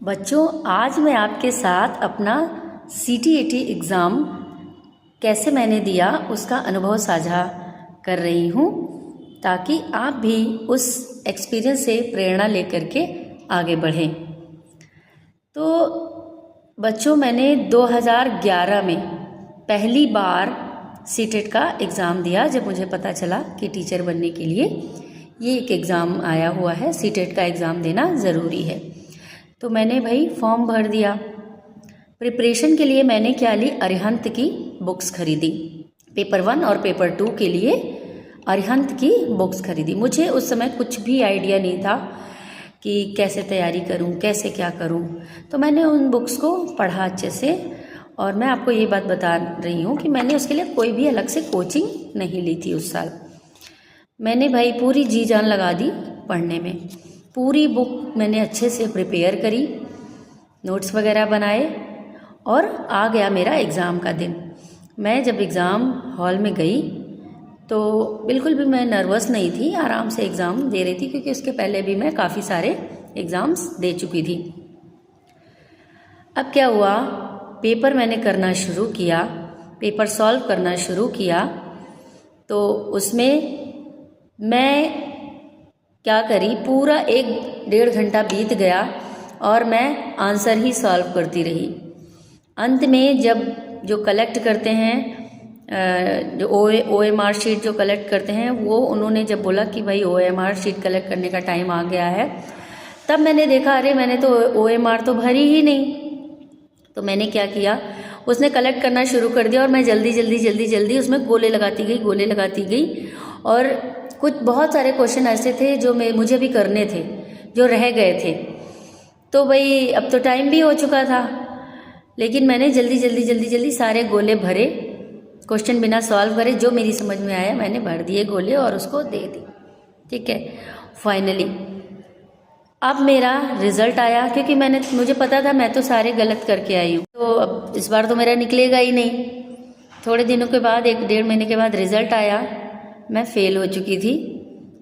बच्चों, आज मैं आपके साथ अपना CTET एग्ज़ाम कैसे मैंने दिया उसका अनुभव साझा कर रही हूँ, ताकि आप भी उस एक्सपीरियंस से प्रेरणा लेकर के आगे बढ़ें। तो बच्चों, मैंने 2011 में पहली बार CTET का एग्ज़ाम दिया, जब मुझे पता चला कि टीचर बनने के लिए ये एक एग्ज़ाम आया हुआ है, CTET का एग्ज़ाम देना ज़रूरी है। तो मैंने भाई फॉर्म भर दिया। प्रिपरेशन के लिए मैंने क्या ली, अरिहंत की बुक्स खरीदी। पेपर 1 और पेपर 2 के लिए अरिहंत की बुक्स खरीदी। मुझे उस समय कुछ भी आइडिया नहीं था कि कैसे तैयारी करूं, कैसे क्या करूं। तो मैंने उन बुक्स को पढ़ा अच्छे से, और मैं आपको ये बात बता रही हूँ कि मैंने उसके लिए कोई भी अलग से कोचिंग नहीं ली थी उस साल। मैंने भाई पूरी जी जान लगा दी पढ़ने में। पूरी बुक मैंने अच्छे से प्रिपेयर करी, नोट्स वगैरह बनाए, और आ गया मेरा एग्ज़ाम का दिन। मैं जब एग्ज़ाम हॉल में गई तो बिल्कुल भी मैं नर्वस नहीं थी, आराम से एग्ज़ाम दे रही थी, क्योंकि उसके पहले भी मैं काफ़ी सारे एग्ज़ाम्स दे चुकी थी। अब क्या हुआ, पेपर मैंने करना शुरू किया, पेपर सॉल्व करना शुरू किया। तो उसमें मैं क्या करी, पूरा 1-1.5 घंटा बीत गया और मैं आंसर ही सॉल्व करती रही। अंत में जब जो कलेक्ट करते हैं, जो OMR शीट जो कलेक्ट करते हैं, वो उन्होंने जब बोला कि भाई OMR शीट कलेक्ट करने का टाइम आ गया है, तब मैंने देखा अरे मैंने तो OMR तो भरी ही नहीं। तो मैंने क्या किया, उसने कलेक्ट करना शुरू कर दिया और मैं जल्दी उसमें गोले लगाती गई। और कुछ बहुत सारे क्वेश्चन ऐसे थे जो मुझे भी करने थे, जो रह गए थे। तो भाई अब तो टाइम भी हो चुका था, लेकिन मैंने जल्दी सारे गोले भरे, क्वेश्चन बिना सॉल्व करे, जो मेरी समझ में आया मैंने भर दिए गोले और उसको दे दी। ठीक है, फाइनली अब मेरा रिज़ल्ट आया, क्योंकि मुझे पता था मैं तो सारे गलत करके आई हूँ, तो अब इस बार तो मेरा निकलेगा ही नहीं। थोड़े दिनों के बाद, 1-1.5 महीने के बाद रिज़ल्ट आया। मैं फ़ेल हो चुकी थी।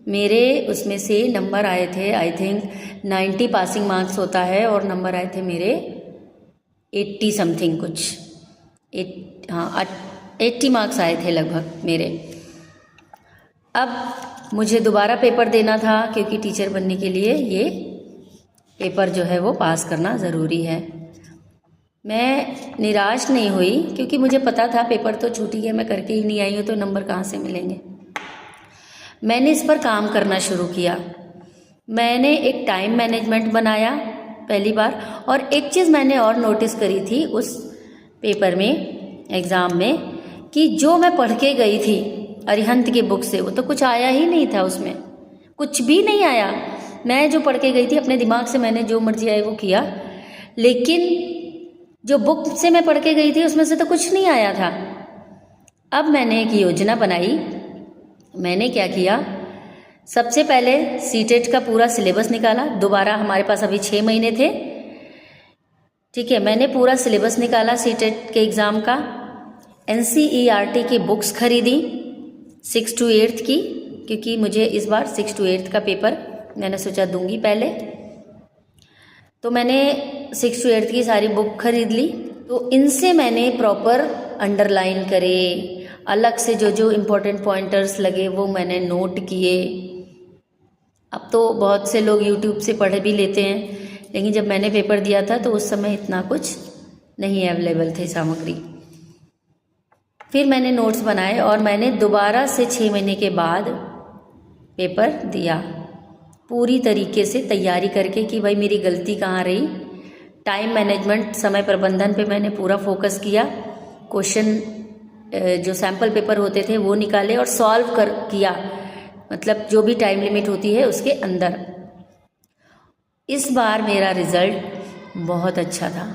मेरे उसमें से नंबर आए थे, आई थिंक 90 पासिंग मार्क्स होता है, और नंबर आए थे मेरे 80 समथिंग कुछ, 80 मार्क्स आए थे लगभग मेरे। अब मुझे दोबारा पेपर देना था, क्योंकि टीचर बनने के लिए ये पेपर जो है वो पास करना ज़रूरी है। मैं निराश नहीं हुई, क्योंकि मुझे पता था पेपर तो छूट ही गया, मैं करके ही नहीं आई हूँ, तो नंबर कहाँ से मिलेंगे। मैंने इस पर काम करना शुरू किया। मैंने एक टाइम मैनेजमेंट बनाया पहली बार, और एक चीज़ मैंने और नोटिस करी थी उस पेपर में, एग्ज़ाम में, कि जो मैं पढ़ के गई थी अरिहंत की बुक से, वो तो कुछ आया ही नहीं था, उसमें कुछ भी नहीं आया। मैं जो पढ़ के गई थी अपने दिमाग से, मैंने जो मर्जी आया वो किया, लेकिन जो बुक से मैं पढ़ के गई थी उसमें से तो कुछ नहीं आया था। अब मैंने एक योजना बनाई। मैंने क्या किया, सबसे पहले CTET का पूरा सिलेबस निकाला। दोबारा हमारे पास अभी 6 महीने थे, ठीक है। मैंने पूरा सिलेबस निकाला CTET के एग्ज़ाम का। NCERT की बुक्स खरीदी 6 to 8 की, क्योंकि मुझे इस बार 6 to 8 का पेपर मैंने सोचा दूंगी पहले। तो मैंने 6 to 8 की सारी बुक खरीद ली। तो इनसे मैंने प्रॉपर अंडरलाइन करे, अलग से जो इम्पोर्टेंट पॉइंटर्स लगे वो मैंने नोट किए। अब तो बहुत से लोग YouTube से पढ़ भी लेते हैं, लेकिन जब मैंने पेपर दिया था तो उस समय इतना कुछ नहीं अवेलेबल थे सामग्री। फिर मैंने नोट्स बनाए और मैंने दोबारा से 6 महीने के बाद पेपर दिया, पूरी तरीके से तैयारी करके कि भाई मेरी गलती कहाँ रही। टाइम मैनेजमेंट, समय प्रबंधन पे मैंने पूरा फोकस किया। क्वेश्चन जो सैम्पल पेपर होते थे वो निकाले और सॉल्व किया, मतलब जो भी टाइम लिमिट होती है उसके अंदर। इस बार मेरा रिज़ल्ट बहुत अच्छा था।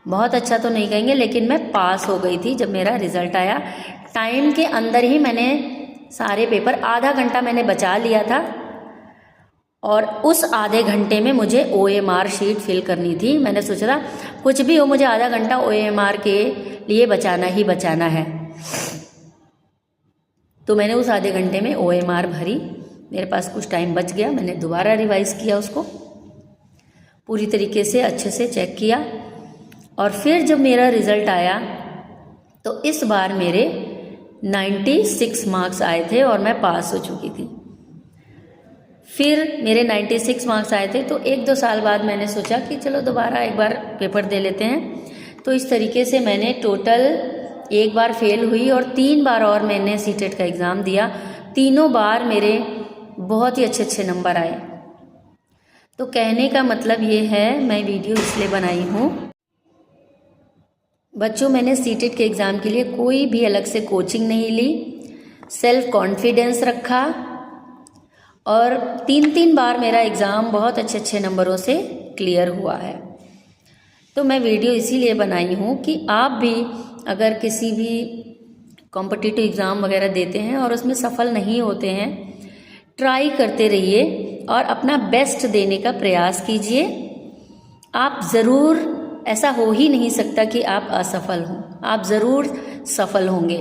बहुत अच्छा तो नहीं कहेंगे, लेकिन मैं पास हो गई थी जब मेरा रिज़ल्ट आया। टाइम के अंदर ही मैंने सारे पेपर, आधा घंटा मैंने बचा लिया था, और उस आधे घंटे में मुझे OMR शीट फिल करनी थी। मैंने सोचा था कुछ भी हो, मुझे आधा घंटा OMR के लिए बचाना ही बचाना है। तो मैंने उस आधे घंटे में OMR भरी। मेरे पास कुछ टाइम बच गया, मैंने दोबारा रिवाइज़ किया उसको। पूरी तरीके से अच्छे से चेक किया और फिर जब मेरा रिज़ल्ट आया तो इस बार मेरे 96 मार्क्स आए थे और मैं पास हो चुकी थी। फिर मेरे 96 मार्क्स आए थे तो 1-2 साल बाद मैंने सोचा कि चलो दोबारा एक बार पेपर दे लेते हैं। तो इस तरीके से मैंने टोटल एक बार फेल हुई और 3 बार और मैंने सीटेट का एग्ज़ाम दिया। तीनों बार मेरे बहुत ही अच्छे नंबर आए। तो कहने का मतलब ये है, मैं वीडियो इसलिए बनाई हूँ बच्चों, मैंने सीटेट के एग्ज़ाम के लिए कोई भी अलग से कोचिंग नहीं ली, सेल्फ कॉन्फिडेंस रखा और 3 बार मेरा एग्ज़ाम बहुत अच्छे नंबरों से क्लियर हुआ है। तो मैं वीडियो इसीलिए बनाई हूँ कि आप भी अगर किसी भी कॉम्पिटिटिव एग्ज़ाम वगैरह देते हैं और उसमें सफल नहीं होते हैं, ट्राई करते रहिए और अपना बेस्ट देने का प्रयास कीजिए। आप ज़रूर, ऐसा हो ही नहीं सकता कि आप असफल हों, आप ज़रूर सफल होंगे।